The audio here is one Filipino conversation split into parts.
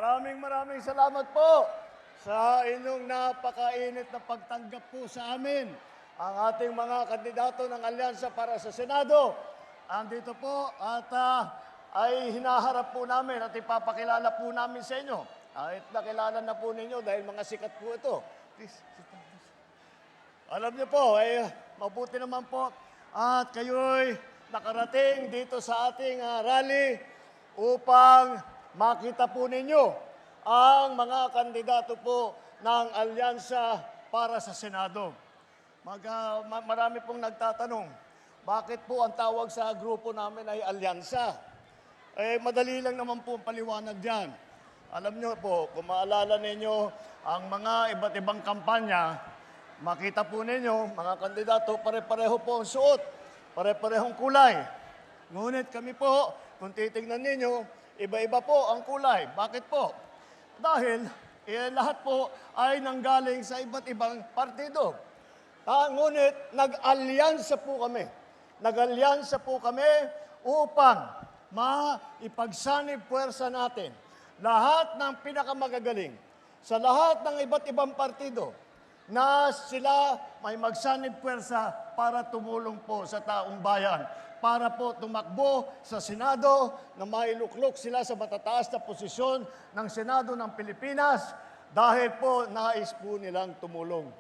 Maraming salamat po sa inyong napakainit na pagtanggap po sa amin. Ang ating mga kandidato ng Alyansa para sa Senado. Andito po at ay hinaharap po namin at ipapakilala po namin sa inyo. At nakilala na po ninyo dahil mga sikat po ito. Please, sit down, please. Alam niyo po, mabuti naman po at kayo'y nakarating dito sa ating rally upang makita po ninyo ang mga kandidato po ng Alyansa para sa Senado. Marami pong nagtatanong, bakit po ang tawag sa grupo namin ay Alyansa? Madali lang naman po ang paliwanag diyan. Alam niyo po, kung maalala ninyo ang mga iba't ibang kampanya, makita po ninyo, mga kandidato, pare-pareho po ang suot, pare-parehong kulay. Ngunit kami po, kung titignan ninyo, iba-iba po ang kulay. Bakit po? Dahil lahat po ay nanggaling sa iba't ibang partido. Ngunit nag-alyansa po kami. Nag-alyansa po kami upang maipagsanib puwersa natin lahat ng pinakamagagaling sa lahat ng iba't ibang partido na sila may magsanib puwersa para tumulong po sa taong bayan, para po tumakbo sa Senado na mailuklok sila sa matataas na posisyon ng Senado ng Pilipinas dahil po nais po nilang tumulong.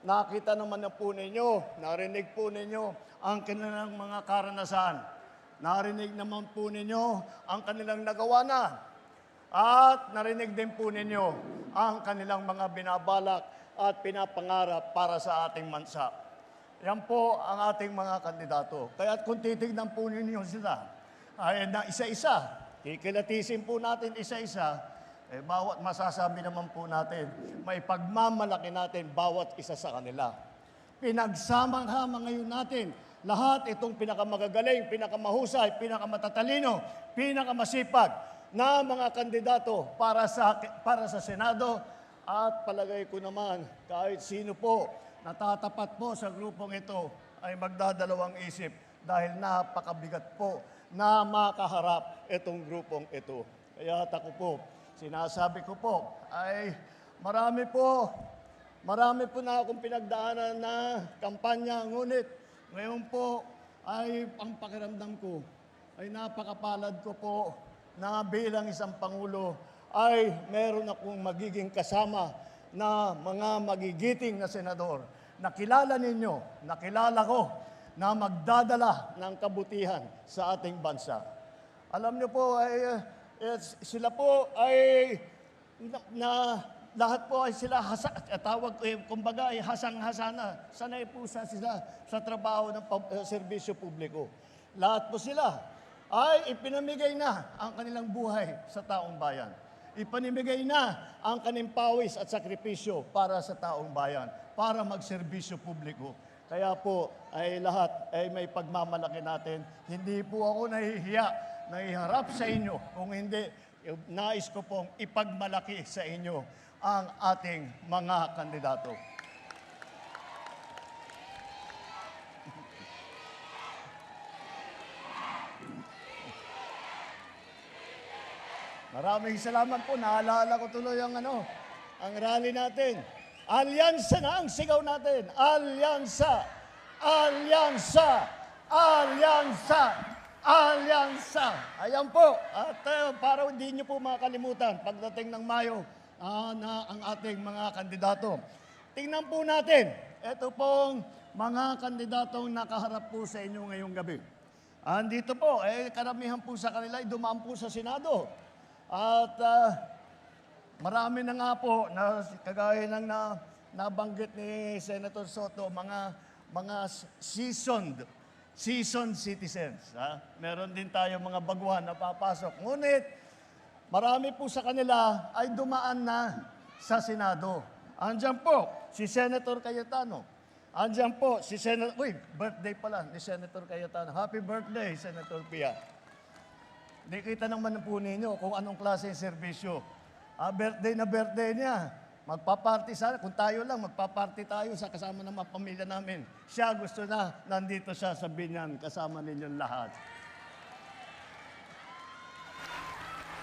Nakita naman na po ninyo, narinig po ninyo ang kanilang mga karanasan. Narinig naman po ninyo ang kanilang nagawa na. At narinig din po ninyo ang kanilang mga binabalak at pinapangarap para sa ating bansa. Yan po ang ating mga kandidato. Kaya kung titignan po ninyo sila, ay na isa-isa, kikilatisin po natin isa-isa, bawat masasabi naman po natin, may pagmamalaki natin bawat isa sa kanila. Pinagsamang-hama ngayon natin, lahat itong pinakamagagaling, pinakamahusay, pinakamatatalino, pinakamasipag na mga kandidato para sa Senado at palagay ko naman kahit sino po natatapat po sa grupong ito ay magdadalawang isip dahil napakabigat po na makaharap itong grupong ito. Kaya ako po, sinasabi ko po ay marami po na akong pinagdaanan na kampanya, ngunit ngayon po ay ang pakiramdam ko ay napakapalad ko po na bilang isang Pangulo ay meron akong magiging kasama na mga magigiting na senador. Nakilala ninyo, nakilala ko na magdadala ng kabutihan sa ating bansa. Alam niyo po, sila po ay lahat po ay sila kumbaga ay hasang-hasana. Sanay po sila sa trabaho ng serbisyo publiko. Lahat po sila ay ipinamigay na ang kanilang buhay sa taong bayan. Ipanimigay na ang kanilang pawis at sakripisyo para sa taong bayan, para magserbisyo publiko. Kaya po ay lahat ay may pagmamalaki natin. Hindi po ako nahihiya na iharap sa inyo, kung hindi, nais ko pong ipagmalaki sa inyo ang ating mga kandidato. Maraming salamat po. Naalala ko tuloy ang rally natin. Alyansa na ang sigaw natin. Alyansa! Alyansa! Alyansa! Alyansa! Ayan po. At para hindi nyo po makalimutan, pagdating ng Mayo, na ang ating mga kandidato. Tingnan po natin. Ito pong mga kandidatong nakaharap po sa inyo ngayong gabi. Andito po, karamihan po sa kanila ay dumaan po sa Senado. At marami na nga po, na kagaya ng nabanggit ni Senator Soto, mga seasoned citizens. Meron din tayo mga baguhan na papasok. Ngunit, marami po sa kanila ay dumaan na sa Senado. Andiyan po si Senator Cayetano. Andiyan po si Senator... Uy, birthday pala ni Senator Cayetano. Happy birthday, Senator Pia. Nakita naman po ninyo kung anong klase ng serbisyo. Birthday na birthday niya. Magpa-party sana. Kung tayo lang, magpa-party tayo sa kasama ng mga pamilya namin. Siya gusto na, nandito siya sa binyan, kasama ninyong lahat.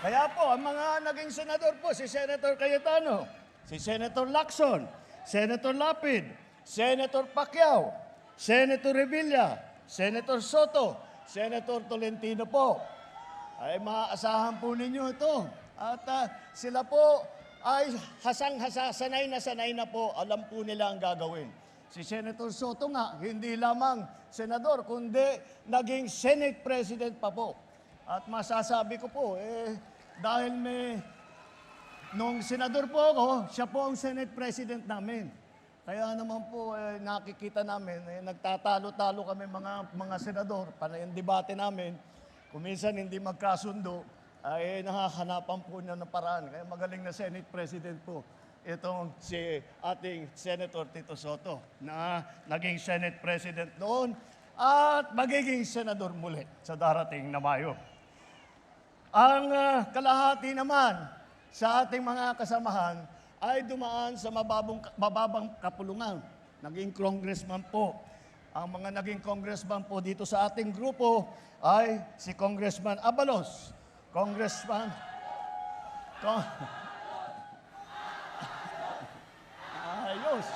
Kaya po, ang mga naging senador po, si Senator Cayetano, si Senator Lacson, Senator Lapid, Senator Pacquiao, Senator Revilla, Senator Soto, Senator Tolentino po, ay maaasahan po ninyo ito. At sila po ay hasang-hasa, sanay na po, alam po nila ang gagawin. Si Senator Soto nga, hindi lamang senador, kundi naging Senate President pa po. At masasabi ko po, dahil nung senador po ako, siya po ang Senate President namin. Kaya naman po, nakikita namin, nagtatalo-talo kami mga senador, para yung debate namin, kung minsan hindi magkasundo, ay nakahanapan po niya ng paraan. Kaya magaling na Senate President po itong si ating Senator Tito Soto na naging Senate President noon at magiging senador muli sa darating na Mayo. Ang kalahati naman sa ating mga kasamahan ay dumaan sa mababang kapulungan. Naging congressman po. Ang mga naging congressman po dito sa ating grupo ay si Congressman Abalos, Congressman... Ayos!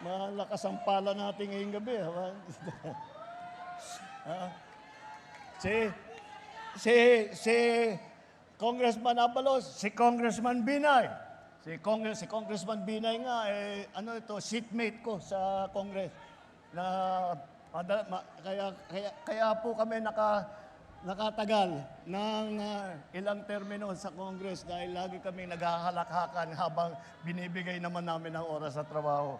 Malakas ang pala natin ngayong gabi. Si Congressman Abalos, si Congressman Binay. Si Congressman Binay nga, seatmate ko sa Congress. Kaya po kami nakatagal ng ilang termino sa Congress dahil lagi kami naghahalakhakan habang binibigay naman namin ang oras sa trabaho.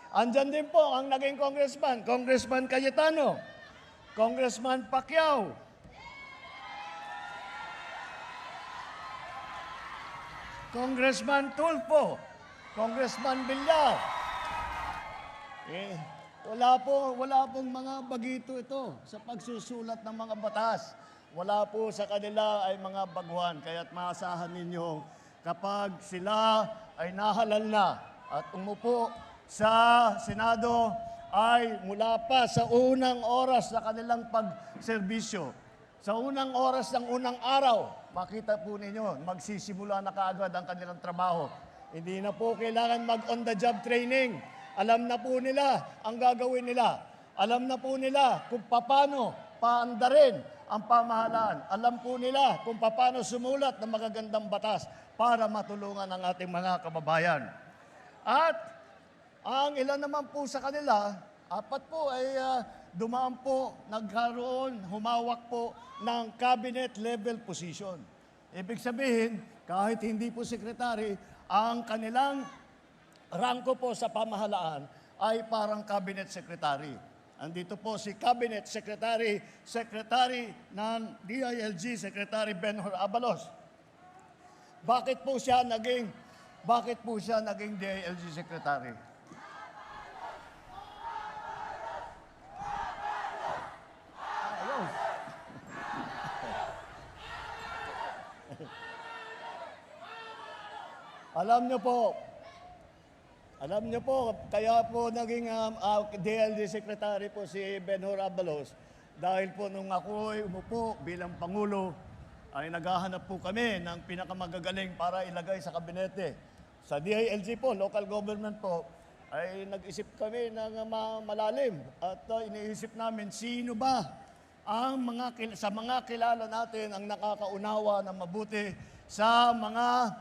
Andyan din po ang naging congressman, Congressman Cayetano, Congressman Pacquiao, Congressman Tulfo, Congressman Villar. Wala pong mga bagito ito sa pagsusulat ng mga batas. Wala po sa kanila ay mga baguhan. Kaya't maasahan ninyo kapag sila ay nahalal na at umupo sa Senado ay mula pa sa unang oras na kanilang pagserbisyo. Sa unang oras ng unang araw, makita po ninyo, magsisimula na kaagad ang kanilang trabaho. Hindi na po kailangan mag-on-the-job training. Alam na po nila ang gagawin nila. Alam na po nila kung paano paandarin ang pamahalaan. Alam po nila kung paano sumulat ng magagandang batas para matulungan ang ating mga kababayan. At ang ilan naman po sa kanila, 4 po ay dumaan po, nagkaroon, humawak po ng cabinet level position. Ibig sabihin, kahit hindi po sekretary, ang kanilang rangko po sa pamahalaan ay parang cabinet secretary. Andito po si Cabinet Secretary ng DILG, Secretary Benhur Abalos. Bakit po siya naging DILG Secretary? Alam niyo po, kaya po naging DLG Secretary po si Benhur Abalos dahil po nung ako'y umupo bilang Pangulo, ay naghahanap po kami ng pinakamagagaling para ilagay sa kabinete. Sa DILG po, local government po, ay nag-isip kami ng malalim at iniisip namin sino ba ang sa mga kilala natin ang nakakaunawa ng mabuti sa mga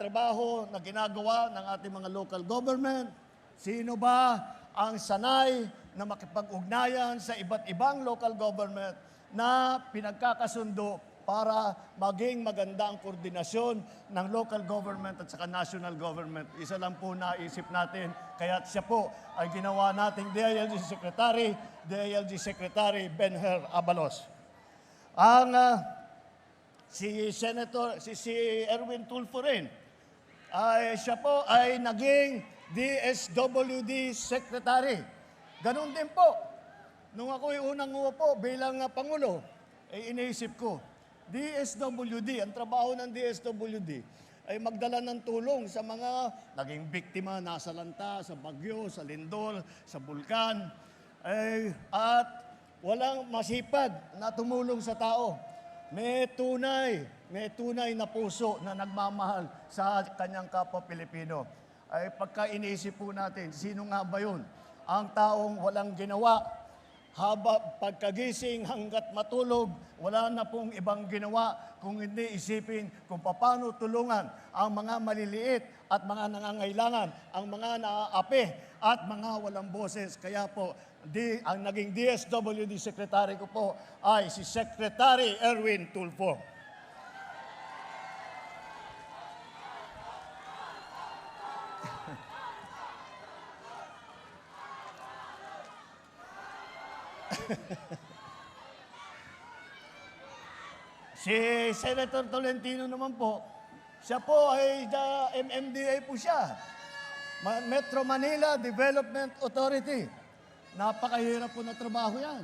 trabaho na ginagawa ng ating mga local government. Sino ba ang sanay na makipag-ugnayan sa iba't ibang local government na pinagkakasundo para maging maganda ang koordinasyon ng local government at saka national government. Isa lang po naisip natin, kaya siya po ay ginawa nating DILG Secretary Benhur Abalos. Si Erwin Tulfo rin, siya po ay naging DSWD Secretary. Ganon din po. Nung ako'y unang umupo bilang Pangulo, iniisip ko, DSWD, ang trabaho ng DSWD ay magdala ng tulong sa mga naging biktima nasa lanta, sa bagyo, sa lindol, sa bulkan, at walang masipag na tumulong sa tao. May tunay na puso na nagmamahal sa kanyang kapwa Pilipino. Ay pagka iniisip po natin, sino nga ba yun? Ang taong walang ginawa, pagkagising hanggat matulog, wala na pong ibang ginawa kung hindi isipin kung paano tulungan ang mga maliliit at mga nangangailangan, ang mga naaapi at mga walang boses. Kaya po, ang naging DSWD Secretary ko po ay si Secretary Erwin Tulfo. Si Senator Tolentino naman po, siya po ay MMDA po siya. Metro Manila Development Authority. Napakahirap po na trabaho yan.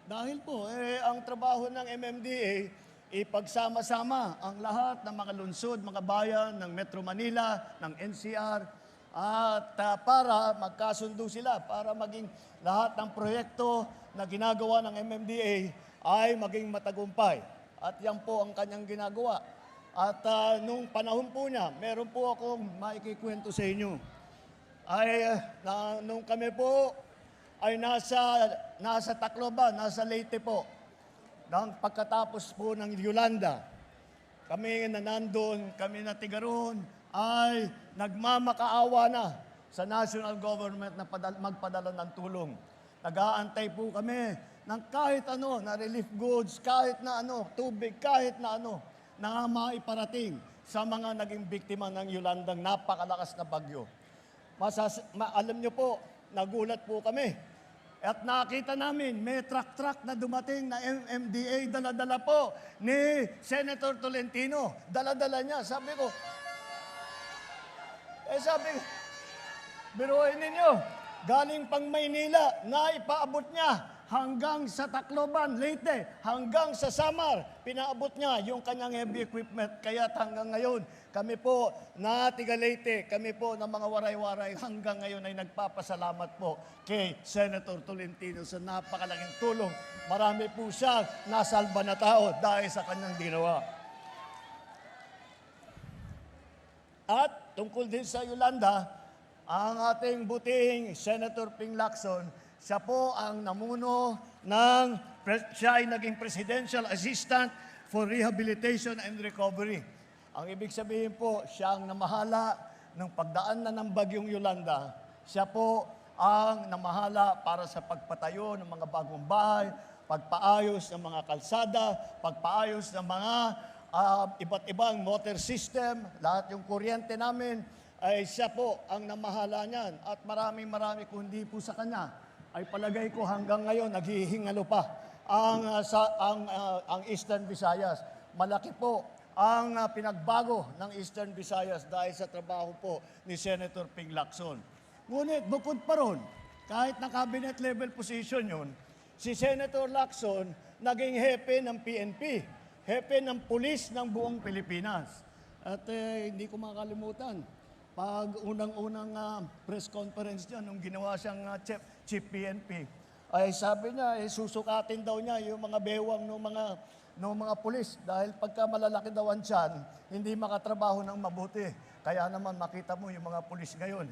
Dahil po, ang trabaho ng MMDA, ipagsama-sama ang lahat ng mga lungsod, mga bayan ng Metro Manila, ng NCR, at para magkasundo sila, para maging lahat ng proyekto na ginagawa ng MMDA ay maging matagumpay. At yan po ang kanyang ginagawa. At nung panahon po niya, meron po akong maikikwento sa inyo. Nung kami po ay nasa Tacloban, nasa Leyte po, nang pagkatapos po ng Yolanda, kami na nandun, kami na tiga roon, ay nagmamakaawa na sa national government na magpadala ng tulong. Nag-aantay po kami ng kahit ano, na relief goods, kahit na ano, tubig, kahit na ano, na maiparating sa mga naging biktima ng Yolandang napakalakas na bagyo. Alam nyo po, nagulat po kami. At nakita namin, may truck na dumating na MMDA, dala-dala po ni Senator Tolentino. Dala-dala niya. Sabi ko, biruin ninyo, galing pang Maynila, na ipaabot niya hanggang sa Tacloban, Leyte, hanggang sa Samar, pinaabot niya yung kanyang heavy equipment. Kaya hanggang ngayon, kami po na tiga Leyte, kami po ng mga waray-waray, hanggang ngayon ay nagpapasalamat po kay Senator Tolentino sa napakalaking tulong. Marami po siya nasalba na tao dahil sa kanyang ginawa. At tungkol din sa Yolanda, ang ating butihing Senator Ping Lacson, siya po ang namuno siya ay naging Presidential Assistant for Rehabilitation and Recovery. Ang ibig sabihin po, siya ang namahala ng pagdaan na ng bagyong Yolanda. Siya po ang namahala para sa pagpatayo ng mga bagong bahay, pagpaayos ng mga kalsada, pagpaayos ng mga iba't ibang water system, lahat yung kuryente namin, ay siya po ang namahala niyan. At marami kundi po sa kanya, ay palagay ko hanggang ngayon naghihingalo pa ang Eastern Visayas. Malaki po ang pinagbago ng Eastern Visayas dahil sa trabaho po ni Senator Ping Lacson. Ngunit bukod pa ron, kahit na cabinet level position yun, si Senator Lacson naging hepe ng PNP, hepe ng pulis ng buong Pilipinas. At hindi ko makalimutan, pag unang-unang press conference niya, nung ginawa siyang chief PNP, ay sabi niya, susukatin daw niya yung mga bewang ng mga pulis dahil pagka malalaki daw ang tiyan, hindi makatrabaho ng mabuti. Kaya naman makita mo yung mga pulis ngayon,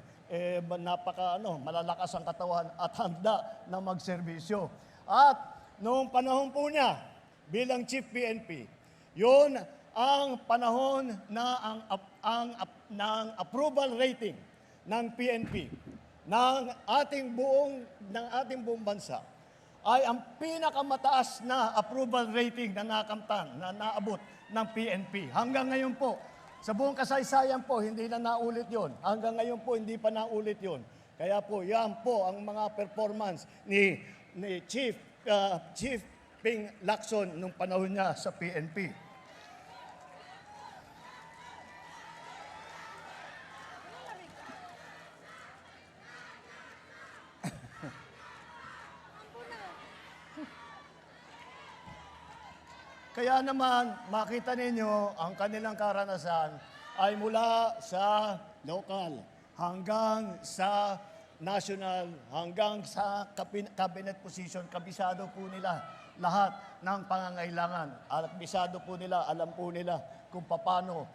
malalakas ang katawan at handa na magserbisyo. At noong panahon po niya bilang chief PNP, yun ang panahon na ng approval rating ng PNP ng ating buong bansa ay ang pinakamataas na approval rating na naabot ng PNP. Hanggang ngayon po, sa buong kasaysayan po, hindi na naulit yon. Hanggang ngayon po, hindi pa naulit yon. Kaya po, yan po ang mga performance ni Chief Ping Lacson nung panahon niya sa PNP. Kaya naman, makita ninyo, ang kanilang karanasan ay mula sa lokal hanggang sa national hanggang sa cabinet position, kabisado po nila lahat ng pangangailangan. At kabisado po nila, alam po nila kung paano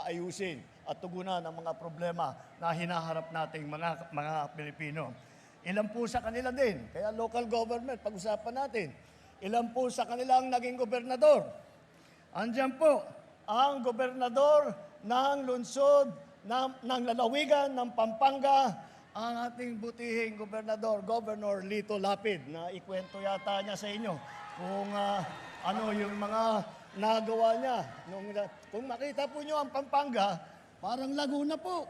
aayusin at tugunan ang mga problema na hinaharap nating mga Pilipino. Ilan po sa kanila din, kaya local government, pag-usapan natin. Ilan po sa kanilang naging gobernador. Andiyan po ang gobernador ng lungsod ng lalawigan ng Pampanga, ang ating butihing gobernador, Governor Lito Lapid, na ikwento yata niya sa inyo kung ano yung mga nagawa niya. Kung makita po niyo ang Pampanga, parang Laguna po.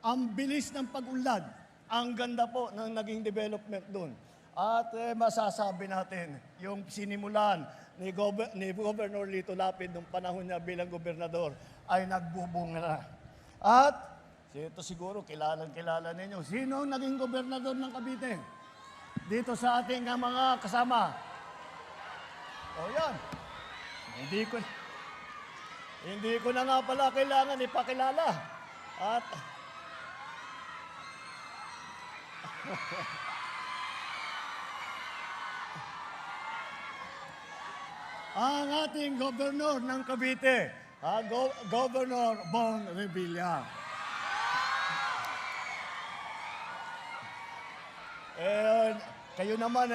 Ang bilis ng pag-unlad. Ang ganda po ng naging development doon. At masasabi natin, yung sinimulan ni Governor Lito Lapid nung panahon niya bilang gobernador ay nagbubunga na. At ito siguro, kilala ninyo. Sino ang naging gobernador ng Cavite? Dito sa ating mga kasama. O yan. Hindi ko na nga pala kailangan ipakilala. At ang ating gobernador ng Cavite, Governor Bong Revilla. Kayo naman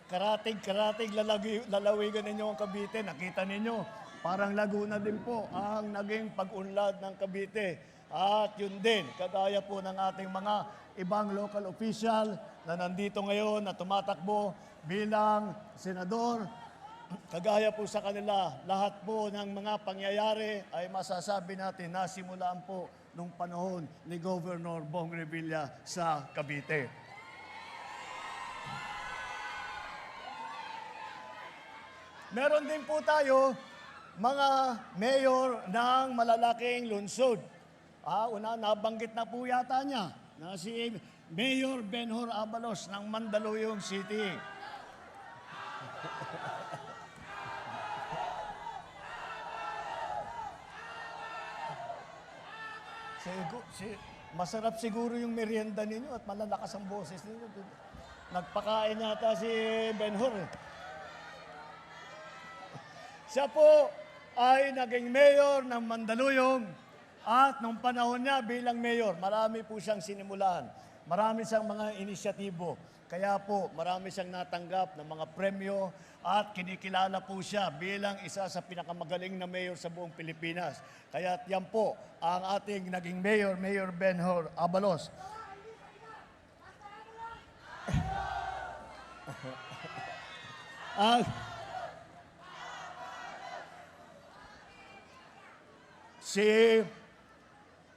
karatig lalawigan ninyo ang Cavite. Nakita ninyo, parang Laguna din po ang naging pag-unlad ng Cavite. At yun din, kagaya po ng ating mga ibang local official na nandito ngayon na tumatakbo bilang senador. Kagaya po sa kanila, lahat po ng mga pangyayari ay masasabi natin na simulaan po nung panahon ni Governor Bong Revilla sa Cavite. Meron din po tayo mga mayor ng malalaking lungsod. Nabanggit na po yata niya na si Mayor Benhur Abalos ng Mandaluyong City. Masarap siguro yung merienda ninyo at malalakas ang boses ninyo. Nagpakain yata si Benhur. Siya po ay naging mayor ng Mandaluyong at nung panahon niya bilang mayor, marami po siyang sinimulan. Marami siyang mga inisyatibo. Kaya po, marami siyang natanggap ng mga premyo at kinikilala po siya bilang isa sa pinakamagaling na mayor sa buong Pilipinas. Kaya yan po ang ating naging mayor, Mayor Benhur Abalos.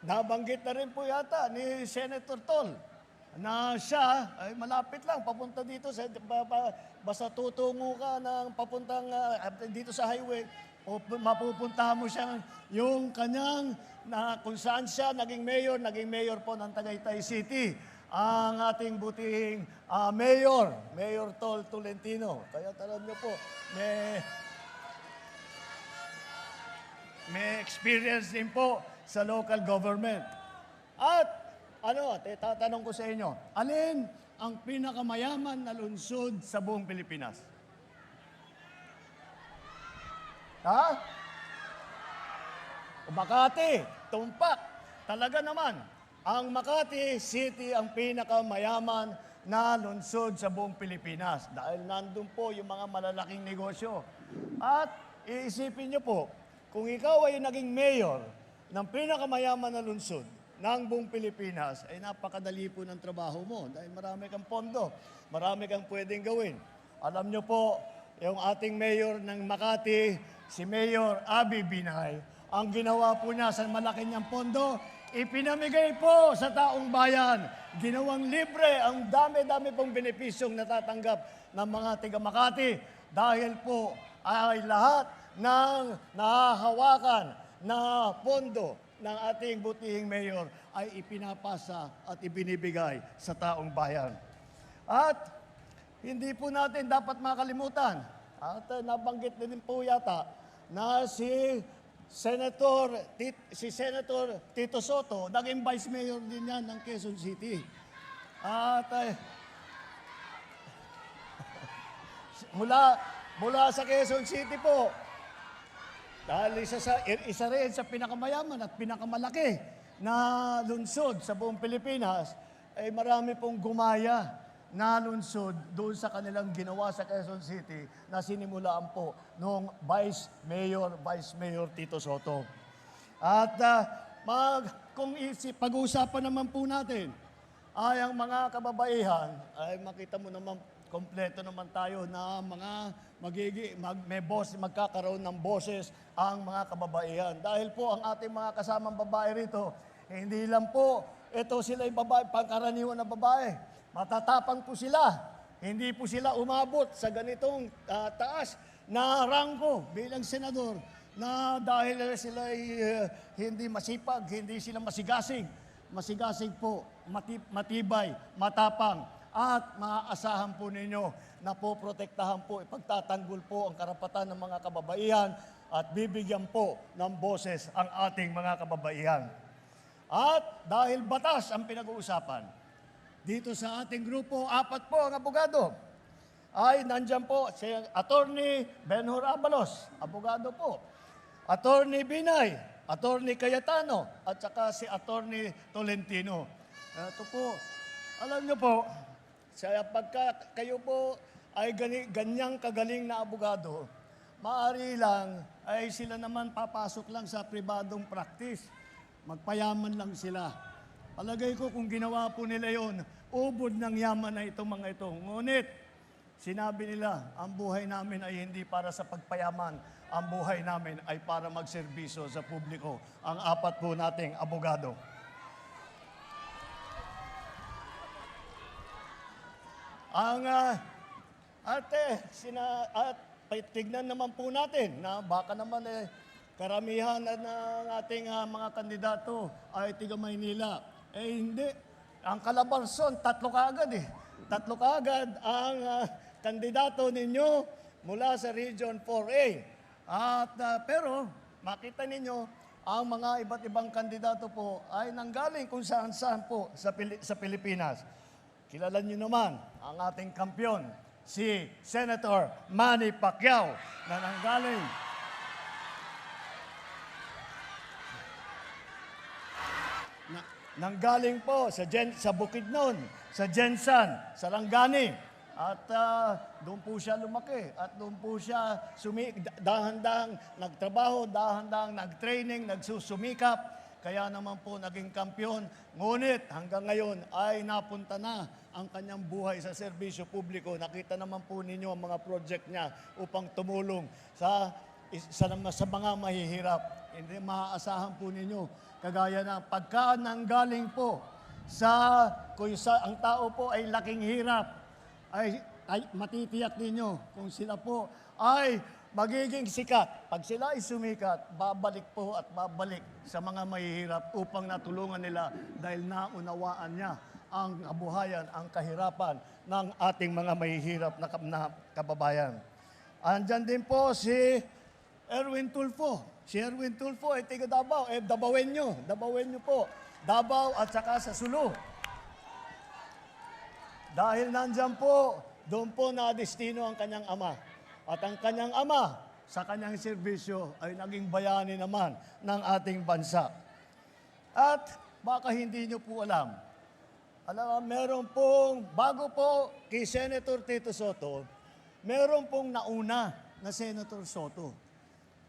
Nabanggit na rin po yata ni Senator Tol na siya ay malapit lang papunta dito basta tutungo ka ng papuntang dito sa highway o mapupuntahan mo siya yung kanyang kung saan siya naging mayor po ng Tagaytay City, ang ating butihing Mayor Tol Tolentino. Kaya alam niyo po, may experience din po sa local government. At tatanong ko sa inyo, alin ang pinakamayaman na lungsod sa buong Pilipinas? Makati, tumpak. Talaga naman, ang Makati City ang pinakamayaman na lungsod sa buong Pilipinas dahil nandun po yung mga malalaking negosyo. At iisipin niyo po, kung ikaw ay naging mayor ng pinakamayaman na lungsod ng buong Pilipinas, ay napakadali po ng trabaho mo dahil marami kang pondo, marami kang pwedeng gawin. Alam niyo po, yung ating mayor ng Makati, si Mayor Abby Binay, ang ginawa po niya sa malaki niyang pondo, ipinamigay po sa taong bayan. Ginawang libre ang dami-dami pong benepisyong natatanggap ng mga tiga Makati dahil po ay lahat ng nahahawakan na pondo ng ating butihing mayor ay ipinapasa at ibinibigay sa taong bayan. At hindi po natin dapat makalimutan, at nabanggit din po yata na si si Senator Tito Soto, naging Vice Mayor din yan ng Quezon City. At mula sa Quezon City po, dahil isa rin sa pinakamayaman at pinakamalaki na lungsod sa buong Pilipinas, ay marami pong gumaya na lungsod doon sa kanilang ginawa sa Quezon City na sinimulaan po noong Vice Mayor Tito Soto. At kung pag-uusapan naman po natin ay ang mga kababaihan, ay makita mo naman kompleto naman tayo na magkakaroon ng boses ang mga kababaihan. Dahil po ang ating mga kasamang babae rito, hindi lang po ito sila'y babae, pangkaraniwan na babae. Matatapang po sila. Hindi po sila umabot sa ganitong taas na rangko bilang senador na dahil sila hindi masipag, hindi sila masigasig. Masigasig po, matibay, matapang, at maaasahan po ninyo na po protektahan po, ipagtatanggol po ang karapatan ng mga kababaihan at bibigyan po ng boses ang ating mga kababaihan. At dahil batas ang pinag-uusapan, dito sa ating grupo, 4 po ang abogado. Ay nandyan po si Attorney Benhur Abalos, abogado po. Attorney Binay, Attorney Cayetano, at saka si Attorney Tolentino. Ito po, alam nyo po, pagka kayo po ay ganyang kagaling na abogado, maaari lang ay sila naman papasok lang sa pribadong practice. Magpayaman lang sila. Palagay ko kung ginawa po nila yon, ubod ng yaman na itong mga ito. Ngunit, sinabi nila, ang buhay namin ay hindi para sa pagpayaman. Ang buhay namin ay para magserbisyo sa publiko. Ang 4 po nating abogado. At tignan naman po natin na baka naman karamihan ng ating mga kandidato ay tiga Maynila. Hindi. Ang Calabarzon, 3 kaagad 3 kaagad ang kandidato ninyo mula sa Region 4A. Pero makita ninyo, ang mga iba't ibang kandidato po ay nanggaling kung saan-saan po sa Pilipinas. Kilala niyo naman ang ating kampyon, si Senator Manny Pacquiao, na nanggaling po sa Bukidnon, sa Jensan, sa Langani. At doon po siya lumaki at doon po siya dahan-dahang nagtrabaho, dahan-dahang nagtraining, nagsusumikap. Kaya naman po naging kampyon. Ngunit hanggang ngayon ay napunta na ang kanyang buhay sa serbisyo publiko. Nakita naman po ninyo ang mga project niya upang tumulong sa mga mahihirap. Hindi maaasahan po ninyo. Kagaya na pagka nanggaling po kung ang tao po ay laking hirap, ay matitiyak ninyo kung sila po ay magiging sikat. Pag sila ay sumikat, babalik po at babalik sa mga mahihirap upang natulungan nila dahil naunawaan niya ang kabuhayan, ang kahirapan ng ating mga mahihirap na kababayan. Andyan din po si Erwin Tulfo. Si Erwin Tulfo ay tiga Davao. Dabawenyo po. Davao at saka sa Sulu. Dahil nandyan po, doon po na-destino ang kanyang ama. At ang kanyang ama, sa kanyang serbisyo, ay naging bayani naman ng ating bansa. At baka hindi nyo po alam, meron pong, bago po kay Senator Tito Soto, meron pong nauna na Senator Soto.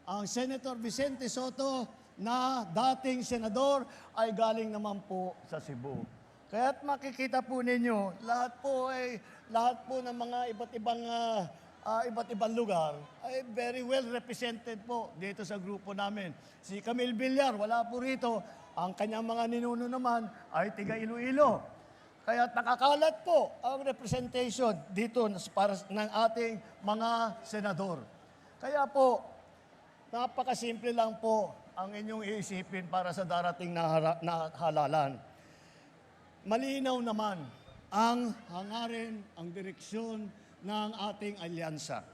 Ang Senator Vicente Soto na dating senador ay galing naman po sa Cebu. Kaya't makikita po ninyo, lahat po ng mga iba't ibang lugar ay very well represented po dito sa grupo namin. Si Camille Villar, wala po rito. Ang kanyang mga ninuno naman ay tiga Iloilo. Kaya nakakalat po ang representation dito para ng ating mga senador. Kaya po, napakasimple lang po ang inyong iisipin para sa darating na halalan. Malinaw naman ang hangarin, ang direksyon ng ating alyansa.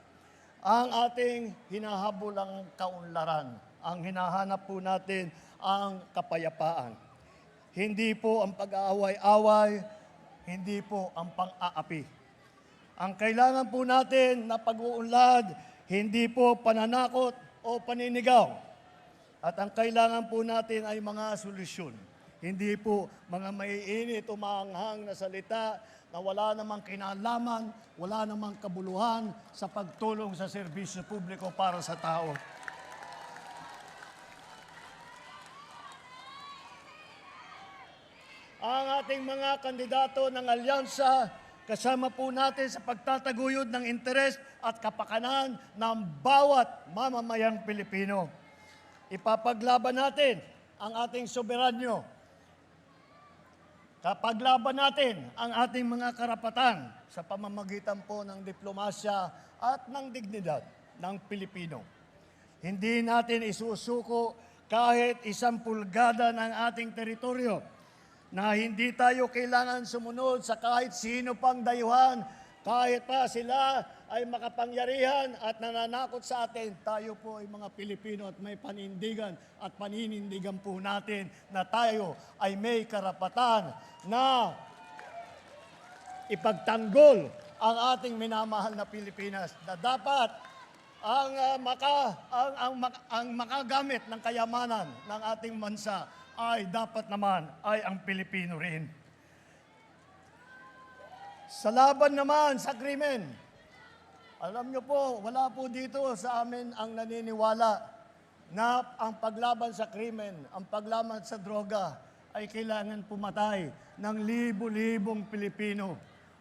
Ang ating hinahabolang kaunlaran ang hinahanap po natin ang kapayapaan. Hindi po ang pag-aaway-away, hindi po ang pang-aapi. Ang kailangan po natin na pag-uunlad, hindi po pananakot o paninigaw. At ang kailangan po natin ay mga solusyon. Hindi po mga maiinit o maanghang na salita na wala namang kinalaman, wala namang kabuluhan sa pagtulong sa serbisyo publiko para sa tao. Ang ating mga kandidato ng alyansa, kasama po natin sa pagtataguyod ng interes at kapakanan ng bawat mamamayang Pilipino. Ipapaglaban natin ang ating soberanyo. Kapaglaban natin ang ating mga karapatan sa pamamagitan po ng diplomasya at ng dignidad ng Pilipino. Hindi natin isusuko kahit 1 pulgada ng ating teritoryo na hindi tayo kailangan sumunod sa kahit sino pang dayuhan, kahit pa sila ay makapangyarihan at nananakot sa atin, tayo po ay mga Pilipino at may panindigan at paninindigan po natin na tayo ay may karapatan na ipagtanggol ang ating minamahal na Pilipinas, na dapat ang makagamit ng kayamanan ng ating bansa ay dapat naman ay ang Pilipino rin. Sa laban naman sa krimen, alam nyo po, wala po dito sa amin ang naniniwala na ang paglaban sa krimen, ang paglaban sa droga ay kailangan pumatay ng libo-libong Pilipino.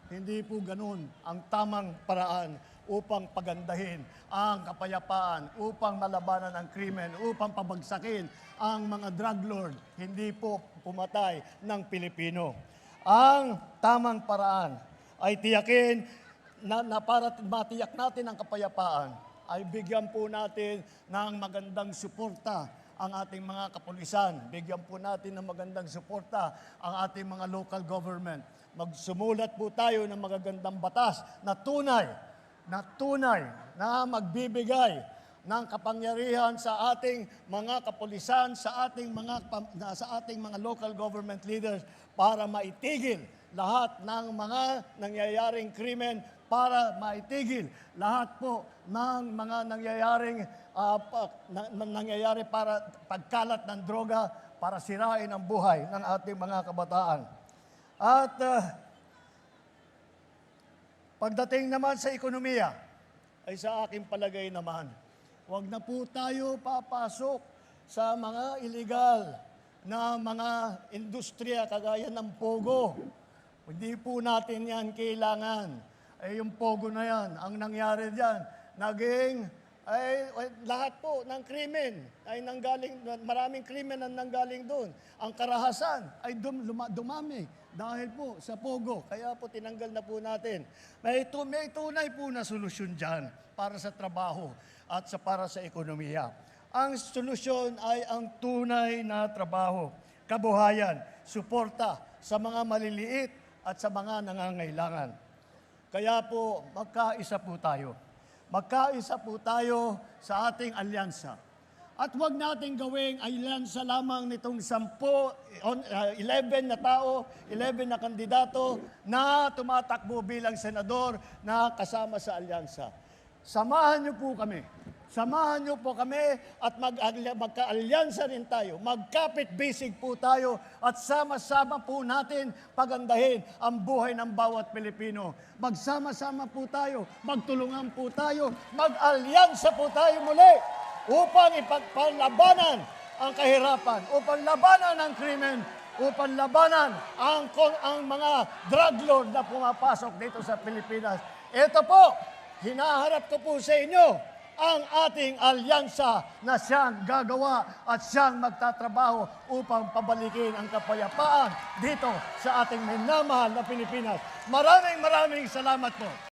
Hindi po ganun ang tamang paraan upang pagandahin ang kapayapaan, upang malabanan ang krimen, upang pabagsakin ang mga drug lord. Hindi po pumatay ng Pilipino. Ang tamang paraan ay tiyakin na para matiyak natin ang kapayapaan, ay bigyan po natin ng magandang suporta ang ating mga kapulisan. Bigyan po natin ng magandang suporta ang ating mga local government. Magsumulat po tayo ng magagandang batas na tunay na magbibigay ng kapangyarihan sa ating mga kapulisan, sa ating mga local government leaders para maitigil lahat ng mga nangyayaring krimen, para maitigil lahat po ng mga nangyayari para pagkalat ng droga, para sirain ang buhay ng ating mga kabataan. At pagdating naman sa ekonomiya, ay sa aking palagay naman, huwag na po tayo papasok sa mga illegal na mga industriya kagaya ng Pogo. Hindi po natin yan kailangan. Yung Pogo na yan, ang nangyari dyan, lahat po ng krimen ay nanggaling, maraming krimen ang nanggaling doon. Ang karahasan ay dumami dahil po sa Pogo. Kaya po tinanggal na po natin. May tunay po na solusyon dyan para sa trabaho at para sa ekonomiya. Ang solusyon ay ang tunay na trabaho, kabuhayan, suporta sa mga maliliit at sa mga nangangailangan. Kaya po, magkaisa po tayo. Magkaisa po tayo sa ating alyansa. At huwag natin gawing alyansa lamang nitong 11 na tao, 11 na kandidato na tumatakbo bilang senador na kasama sa alyansa. Samahan niyo po kami. Samahan niyo po kami at magka-alyansa rin tayo. Magkapit-bisig po tayo at sama-sama po natin pagandahin ang buhay ng bawat Pilipino. Magsama-sama po tayo, magtulungan po tayo, mag-alyansa po tayo muli upang ipagpalabanan ang kahirapan, upang labanan ang krimen, upang labanan ang mga drug lord na pumapasok dito sa Pilipinas. Ito po, hinaharap ko po sa inyo ang ating alyansa na siyang gagawa at siyang magtatrabaho upang pabalikin ang kapayapaan dito sa ating minamahal na Pilipinas. Maraming salamat po.